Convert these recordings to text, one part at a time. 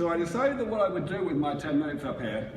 So I decided that what I would do with my 10 minutes up here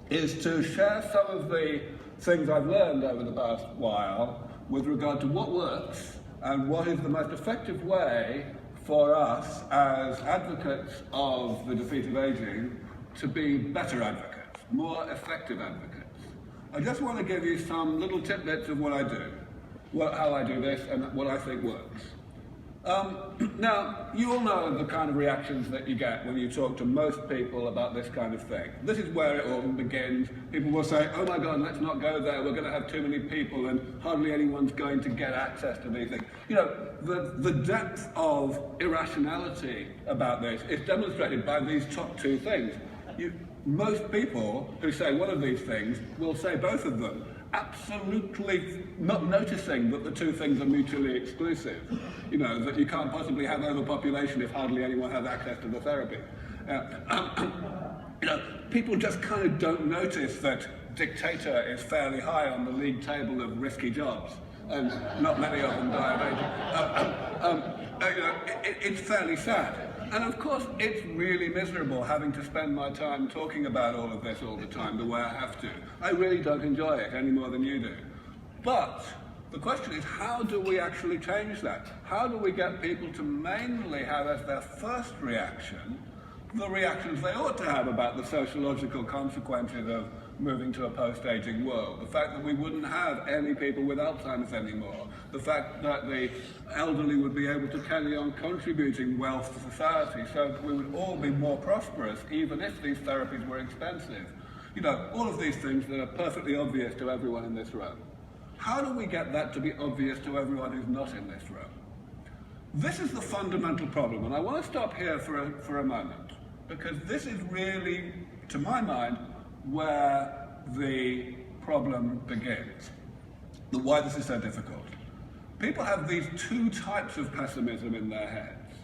is to share some of the things I've learned over the past while with regard to what works and what is the most effective way for us as advocates of the defeat of aging to be better advocates, more effective advocates. I just want to give you some little tidbits of what I do, how I do this, and what I think works. Now, you all know the kind of reactions that you get when you talk to most people about this kind of thing. This is where it all begins. People will say, oh my God, let's not go there. We're going to have too many people and hardly anyone's going to get access to these things. You know, the depth of irrationality about this is demonstrated by these top two things. Most people who say one of these things will say both of them, absolutely not noticing that the two things are mutually exclusive. You know, that you can't possibly have overpopulation if hardly anyone has access to the therapy. You know, people just kind of don't notice that dictator is fairly high on the league table of risky jobs, and not many of them die of aging. You know, it's fairly sad. And of course, it's really miserable having to spend my time talking about all of this all the time, the way I have to. I really don't enjoy it any more than you do. But the question is, how do we actually change that? How do we get people to mainly have as their first reaction the reactions they ought to have about the sociological consequences of moving to a post-aging world? The fact that we wouldn't have any people with Alzheimer's anymore. The fact that the elderly would be able to carry on contributing wealth to society so that we would all be more prosperous even if these therapies were expensive. You know, all of these things that are perfectly obvious to everyone in this room. How do we get that to be obvious to everyone who's not in this room? This is the fundamental problem, and I want to stop here for a moment, because this is really, to my mind, where the problem begins. Why this is so difficult. People have these two types of pessimism in their heads.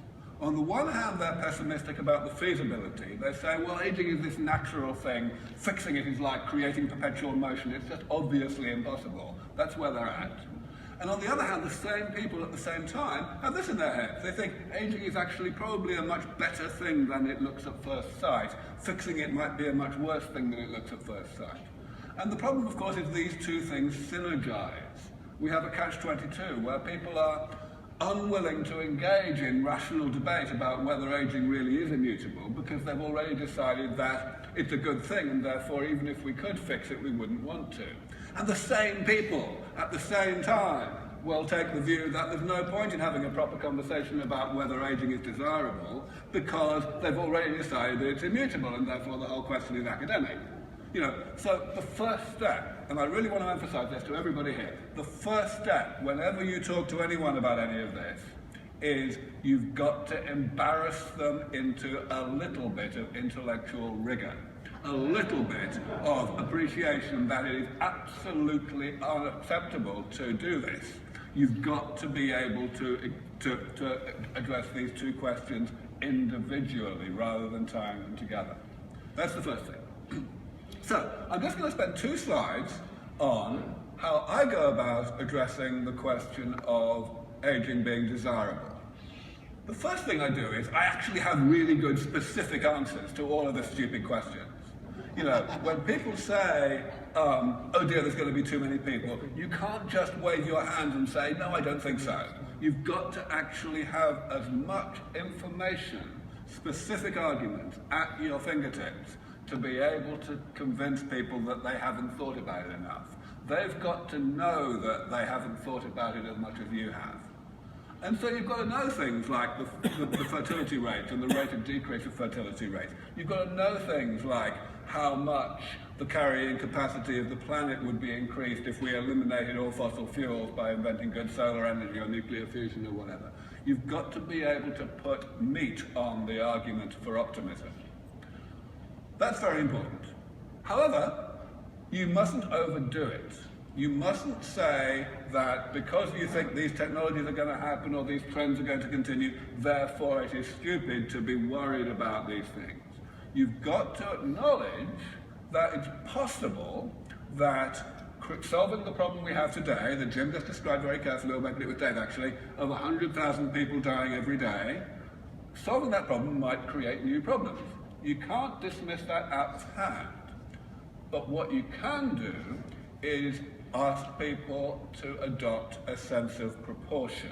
On the one hand, they're pessimistic about the feasibility. They say, well, aging is this natural thing. Fixing it is like creating perpetual motion. It's just obviously impossible. That's where they're at. And on the other hand, the same people at the same time have this in their heads. They think aging is actually probably a much better thing than it looks at first sight. Fixing it might be a much worse thing than it looks at first sight. And the problem, of course, is these two things synergize. We have a catch-22 where people are unwilling to engage in rational debate about whether aging really is immutable because they've already decided that it's a good thing and therefore even if we could fix it, we wouldn't want to. And the same people at the same time will take the view that there's no point in having a proper conversation about whether aging is desirable because they've already decided that it's immutable and therefore the whole question is academic. You know, so the first step, and I really want to emphasize this to everybody here, the first step whenever you talk to anyone about any of this is you've got to embarrass them into a little bit of intellectual rigor, a little bit of appreciation that it is absolutely unacceptable to do this. You've got to be able to address these two questions individually rather than tying them together. That's the first thing. So, I'm just going to spend 2 slides on how I go about addressing the question of aging being desirable. The first thing I do is I actually have really good specific answers to all of the stupid questions. You know, when people say, oh dear, there's going to be too many people, you can't just wave your hand and say, no, I don't think so. You've got to actually have as much information, specific arguments at your fingertips to be able to convince people that they haven't thought about it enough. They've got to know that they haven't thought about it as much as you have. And so you've got to know things like the fertility rate and the rate of decrease of fertility rate. You've got to know things like how much the carrying capacity of the planet would be increased if we eliminated all fossil fuels by inventing good solar energy or nuclear fusion or whatever. You've got to be able to put meat on the argument for optimism. That's very important. However, you mustn't overdo it. You mustn't say that because you think these technologies are going to happen or these trends are going to continue, therefore it is stupid to be worried about these things. You've got to acknowledge that it's possible that solving the problem we have today, that Jim just described very carefully, or maybe it was Dave actually, of 100,000 people dying every day, solving that problem might create new problems. You can't dismiss that out of hand. But what you can do is ask people to adopt a sense of proportion.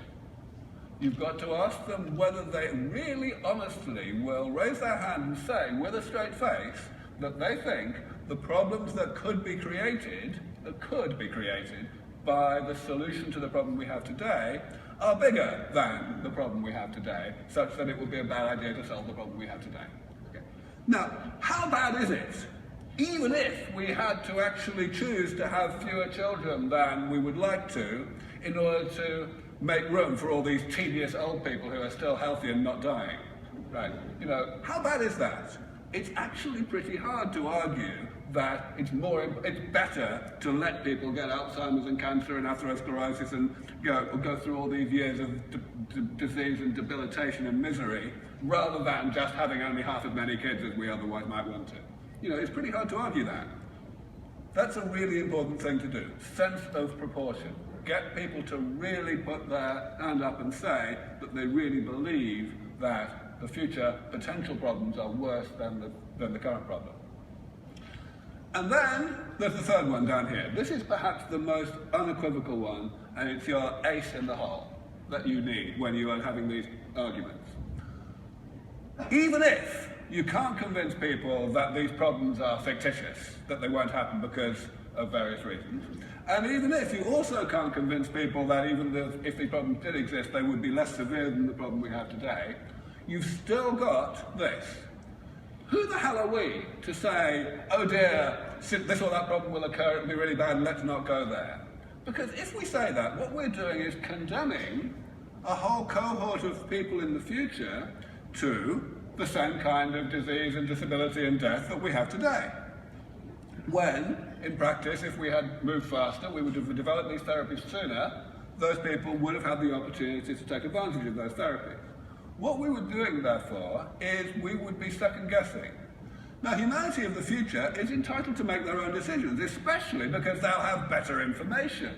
You've got to ask them whether they really honestly will raise their hand and say with a straight face that they think the problems that could be created by the solution to the problem we have today are bigger than the problem we have today, such that it would be a bad idea to solve the problem we have today. Okay. Now, how bad is it? Even if we had to actually choose to have fewer children than we would like to in order to make room for all these tedious old people who are still healthy and not dying, right? You know, how bad is that? It's actually pretty hard to argue that it's better to let people get Alzheimer's and cancer and atherosclerosis and go through all these years of disease and debilitation and misery, rather than just having only half as many kids as we otherwise might want to. You know, it's pretty hard to argue that. That's a really important thing to do. Sense of proportion. Get people to really put their hand up and say that they really believe that the future potential problems are worse than the current problem. And then there's the third one down here. This is perhaps the most unequivocal one, and it's your ace in the hole that you need when you are having these arguments. Even if you can't convince people that these problems are fictitious, that they won't happen because of various reasons, and even if you also can't convince people that even if these problems did exist, they would be less severe than the problem we have today, you've still got this. Who the hell are we to say, oh dear, this or that problem will occur, it'll be really bad, let's not go there? Because if we say that, what we're doing is condemning a whole cohort of people in the future to the same kind of disease and disability and death that we have today. When, in practice, if we had moved faster, we would have developed these therapies sooner, those people would have had the opportunity to take advantage of those therapies. What we were doing, therefore, is we would be second-guessing. Now, humanity of the future is entitled to make their own decisions, especially because they'll have better information.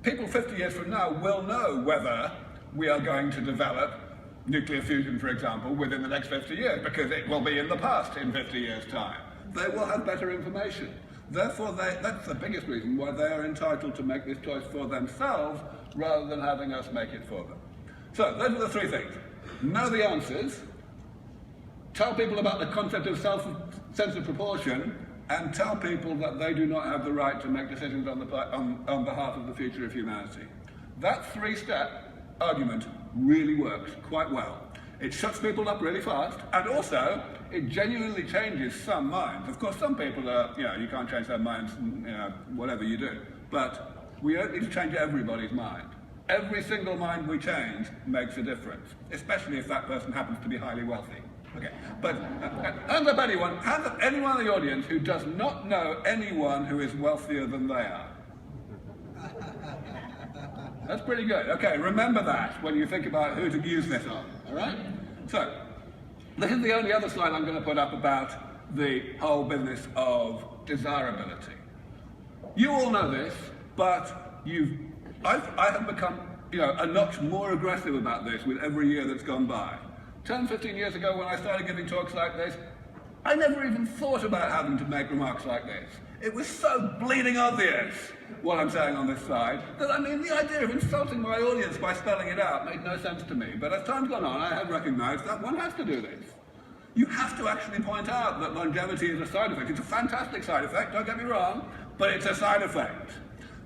People 50 years from now will know whether we are going to develop nuclear fusion, for example, within the next 50 years, because it will be in the past in 50 years' time. They will have better information. Therefore, that's the biggest reason why they are entitled to make this choice for themselves rather than having us make it for them. So, those are the three things. Know the answers, tell people about the concept of sense of proportion, and tell people that they do not have the right to make decisions on behalf of the future of humanity. That three-step argument really works quite well. It shuts people up really fast, and also it genuinely changes some minds. Of course, some people are, you can't change their minds, whatever you do. But we don't need to change everybody's mind. Every single mind we change makes a difference, especially if that person happens to be highly wealthy. Okay, but hands up anyone in the audience who does not know anyone who is wealthier than they are. That's pretty good. Okay, remember that when you think about who to use this on, all right? So, this is the only other slide I'm going to put up about the whole business of desirability. You all know this, but I have become, a notch more aggressive about this with every year that's gone by. 10, 15 years ago when I started giving talks like this, I never even thought about having to make remarks like this. It was so bleeding obvious what I'm saying on this slide that, the idea of insulting my audience by spelling it out made no sense to me. But as time's gone on, I have recognized that one has to do this. You have to actually point out that longevity is a side effect. It's a fantastic side effect, don't get me wrong, but it's a side effect.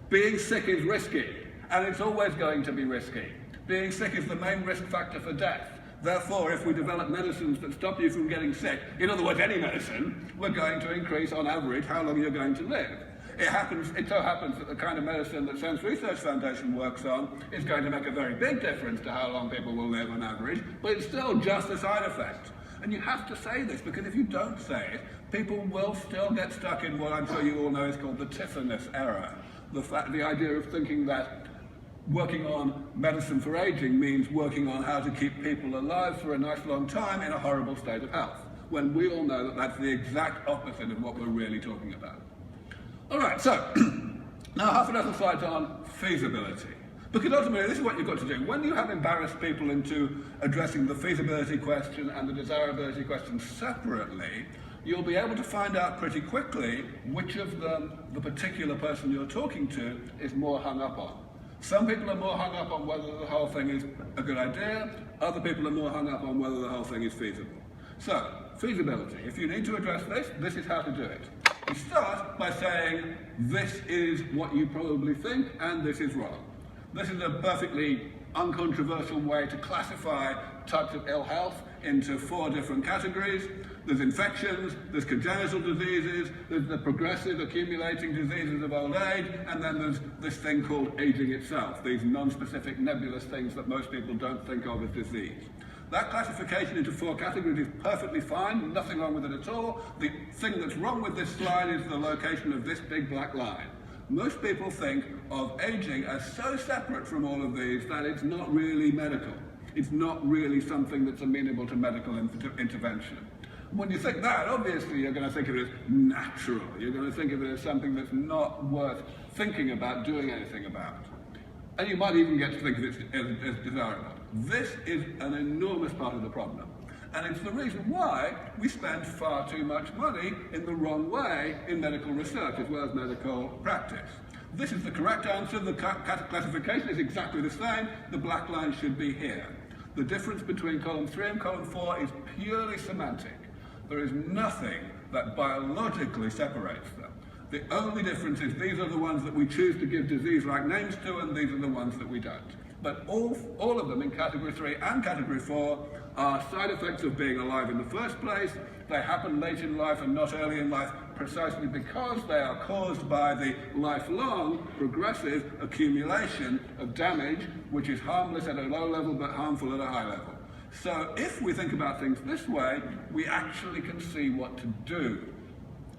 Being sick is risky, and it's always going to be risky. Being sick is the main risk factor for death. Therefore, if we develop medicines that stop you from getting sick, in other words, any medicine, we're going to increase, on average, how long you're going to live. It so happens that the kind of medicine that Sense Research Foundation works on is going to make a very big difference to how long people will live on average, but it's still just a side effect. And you have to say this, because if you don't say it, people will still get stuck in what I'm sure you all know is called the Tithonus error. The idea of thinking that working on medicine for aging means working on how to keep people alive for a nice long time in a horrible state of health, when we all know that that's the exact opposite of what we're really talking about. All right, so now half a dozen slides on feasibility. Because ultimately, this is what you've got to do. When you have embarrassed people into addressing the feasibility question and the desirability question separately, you'll be able to find out pretty quickly which of them the particular person you're talking to is more hung up on. Some people are more hung up on whether the whole thing is a good idea, other people are more hung up on whether the whole thing is feasible. So, feasibility. If you need to address this is how to do it. You start by saying, this is what you probably think, and this is wrong. This is a perfectly uncontroversial way to classify types of ill health into 4 different categories. There's infections, there's congenital diseases, there's the progressive accumulating diseases of old age, and then there's this thing called aging itself, these non-specific nebulous things that most people don't think of as disease. That classification into 4 categories is perfectly fine, nothing wrong with it at all. The thing that's wrong with this slide is the location of this big black line. Most people think of aging as so separate from all of these that it's not really medical. It's not really something that's amenable to medical intervention. When you think that, obviously you're going to think of it as natural. You're going to think of it as something that's not worth thinking about doing anything about. And you might even get to think of it as desirable. This is an enormous part of the problem. And it's the reason why we spend far too much money in the wrong way in medical research as well as medical practice. This is the correct answer. The classification is exactly the same. The black line should be here. The difference between column 3 and column 4 is purely semantic. There is nothing that biologically separates them. The only difference is these are the ones that we choose to give disease-like names to, and these are the ones that we don't. But all of them in category 3 and category 4 are side effects of being alive in the first place. They happen late in life and not early in life precisely because they are caused by the lifelong progressive accumulation of damage, which is harmless at a low level but harmful at a high level. So if we think about things this way, we actually can see what to do.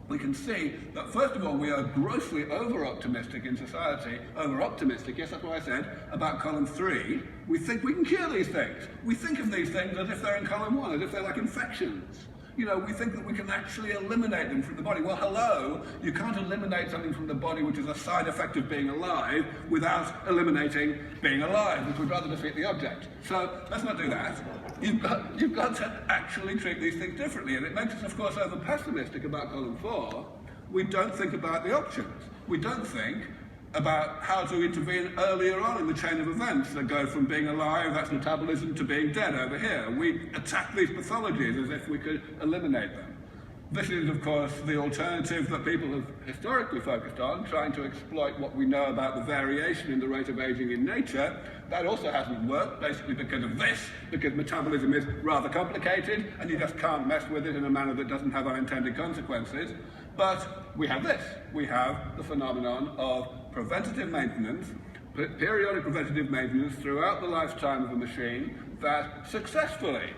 We can see that, first of all, we are grossly over-optimistic in society, over-optimistic, yes, that's what I said, about column 3. We think we can cure these things. We think of these things as if they're in column 1, as if they're like infections. You know, we think that we can actually eliminate them from the body. Well, hello, you can't eliminate something from the body which is a side effect of being alive without eliminating being alive, which would rather defeat the object. So let's not do that. You've got to actually treat these things differently, and it makes us, of course, over-pessimistic about column 4. We don't think about the options. We don't think about how to intervene earlier on in the chain of events that go from being alive, that's metabolism, to being dead over here. We attack these pathologies as if we could eliminate them. This is, of course, the alternative that people have historically focused on, trying to exploit what we know about the variation in the rate of aging in nature. That also hasn't worked, basically because of this, because metabolism is rather complicated, and you just can't mess with it in a manner that doesn't have unintended consequences. But we have this. We have the phenomenon of preventative maintenance, periodic preventative maintenance throughout the lifetime of a machine that successfully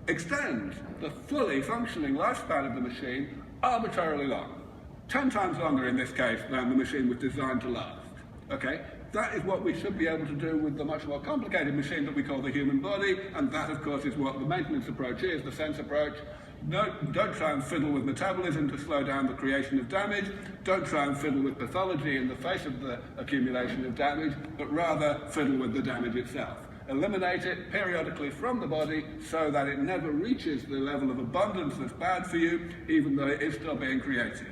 extends the fully functioning lifespan of the machine arbitrarily long. 10 times longer in this case than the machine was designed to last. Okay? That is what we should be able to do with the much more complicated machine that we call the human body, and that, of course, is what the maintenance approach is, the sense approach. No, don't try and fiddle with metabolism to slow down the creation of damage. Don't try and fiddle with pathology in the face of the accumulation of damage, but rather fiddle with the damage itself. Eliminate it periodically from the body so that it never reaches the level of abundance that's bad for you, even though it is still being created.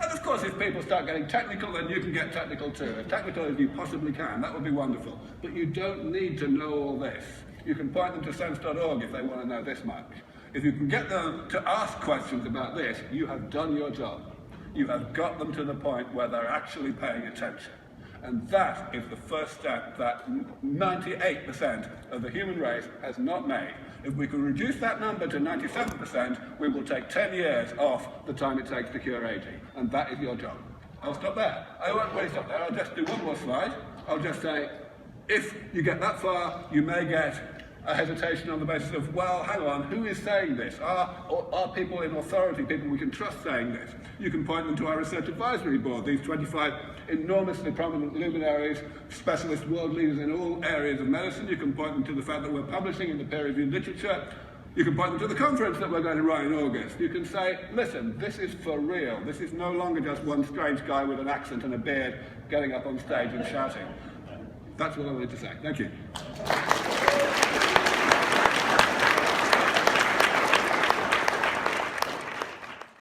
And of course, if people start getting technical, then you can get technical too. As technical as you possibly can, that would be wonderful. But you don't need to know all this. You can point them to sense.org if they want to know this much. If you can get them to ask questions about this, you have done your job. You have got them to the point where they're actually paying attention. And that is the first step that 98% of the human race has not made. If we can reduce that number to 97%, we will take 10 years off the time it takes to cure aging. And that is your job. I'll stop there. I won't really stop there. I'll just do one more slide. I'll just say, if you get that far, you may get a hesitation on the basis of, well, hang on, who is saying this? Are people in authority, people we can trust, saying this? You can point them to our research advisory board, these 25 enormously prominent luminaries, specialist world leaders in all areas of medicine. You can point them to the fact that we're publishing in the peer-reviewed literature. You can point them to the conference that we're going to run in August. You can say, listen, this is for real. This is no longer just one strange guy with an accent and a beard getting up on stage and shouting. That's what I wanted to say. Thank you.